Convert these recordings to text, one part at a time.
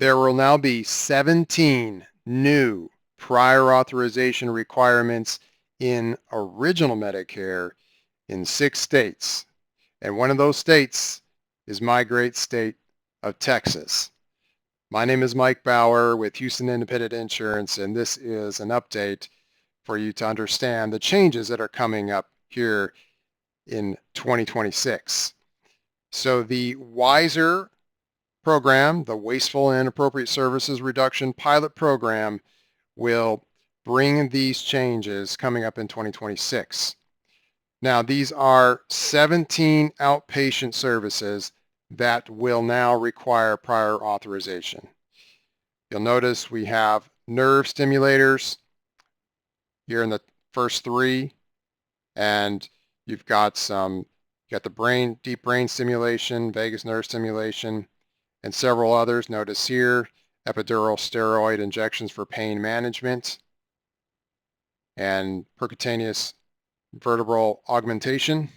There will now be 17 new prior authorization requirements in original Medicare in 6 states. And one of those states is my great state of Texas. My name is Mike Bauer with Houston Independent Insurance, and this is an update for you to understand the changes that are coming up here in 2026. So the WISER program, the Wasteful and Inappropriate Services Reduction Pilot Program, will bring these changes coming up in 2026. Now, these are 17 outpatient services that will now require prior authorization. You'll notice we have nerve stimulators here in the first three, and you've got the deep brain stimulation, vagus nerve stimulation, and several others. Notice here, epidural steroid injections for pain management and percutaneous vertebral augmentation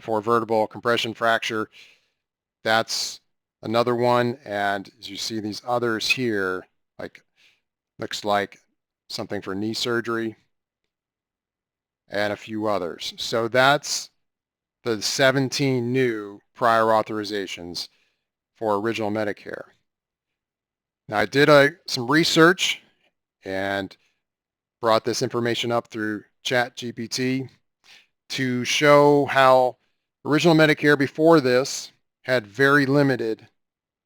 for vertebral compression fracture. That's another one. And as you see these others here, looks like something for knee surgery and a few others. So that's the 17 new prior authorizations for original Medicare. Now I did some research and brought this information up through ChatGPT to show how original Medicare before this had very limited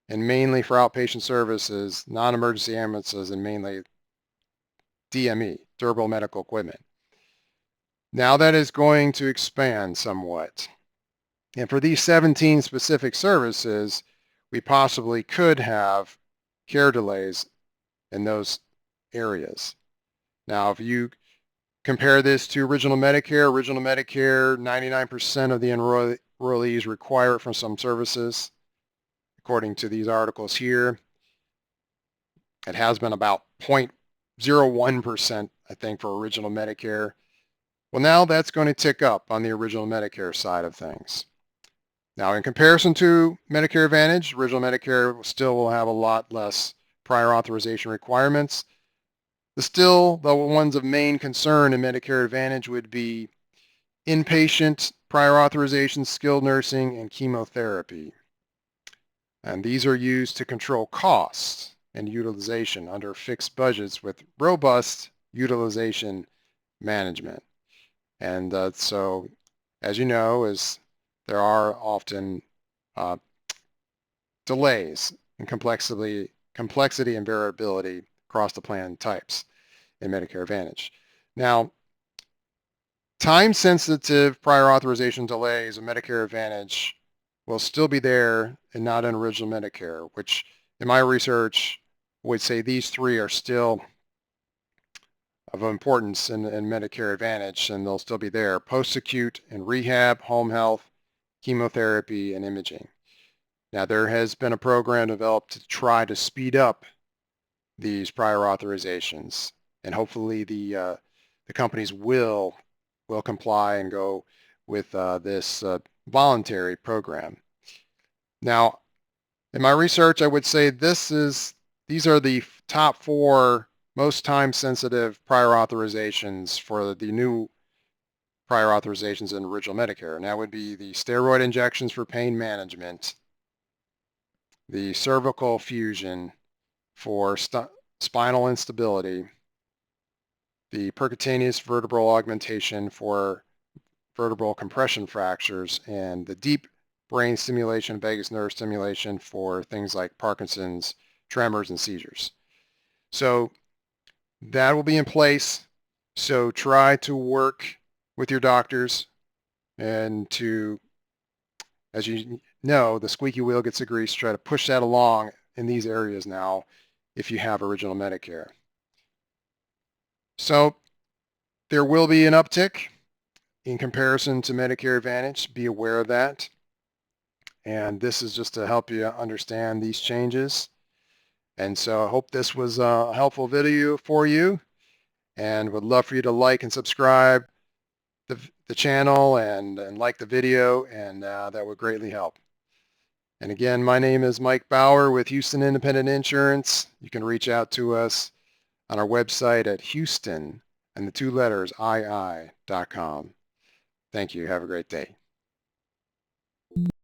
and mainly for outpatient services, non-emergency ambulances, and mainly DME, durable medical equipment. Now that is going to expand somewhat. And for these 17 specific services, we possibly could have care delays in those areas. Now, if you compare this to original Medicare, 99% of the enrollees require it from some services. According to these articles here, it has been about 0.01%, I think, for original Medicare. Well, now that's going to tick up on the original Medicare side of things. Now, in comparison to Medicare Advantage, original Medicare still will have a lot less prior authorization requirements. The ones of main concern in Medicare Advantage would be inpatient prior authorization, skilled nursing, and chemotherapy. And these are used to control costs and utilization under fixed budgets with robust utilization management. And so, as you know, there are often delays in complexity and variability across the plan types in Medicare Advantage. Now, time-sensitive prior authorization delays in Medicare Advantage will still be there and not in original Medicare, which in my research would say these three are still of importance in Medicare Advantage, and they'll still be there: post-acute and rehab, home health, chemotherapy, and imaging. Now, there has been a program developed to try to speed up these prior authorizations, and hopefully the companies will comply and go with this voluntary program. Now, in my research, I would say these are the top 4 most time-sensitive prior authorizations for the new prior authorizations in original Medicare. And that would be the steroid injections for pain management, the cervical fusion for spinal instability, the percutaneous vertebral augmentation for vertebral compression fractures, and the deep brain stimulation, vagus nerve stimulation for things like Parkinson's, tremors, and seizures. So that will be in place. So try to work with your doctors and to, as you know, the squeaky wheel gets the grease, try to push that along in these areas now if you have original Medicare. So there will be an uptick in comparison to Medicare Advantage. Be aware of that. And this is just to help you understand these changes. And so I hope this was a helpful video for you, and would love for you to like and subscribe the channel and like the video, and that would greatly help. And again, my name is Mike Bauer with Houston Independent Insurance. You can reach out to us on our website at Houston and the two letters II.com. Thank you. Have a great day.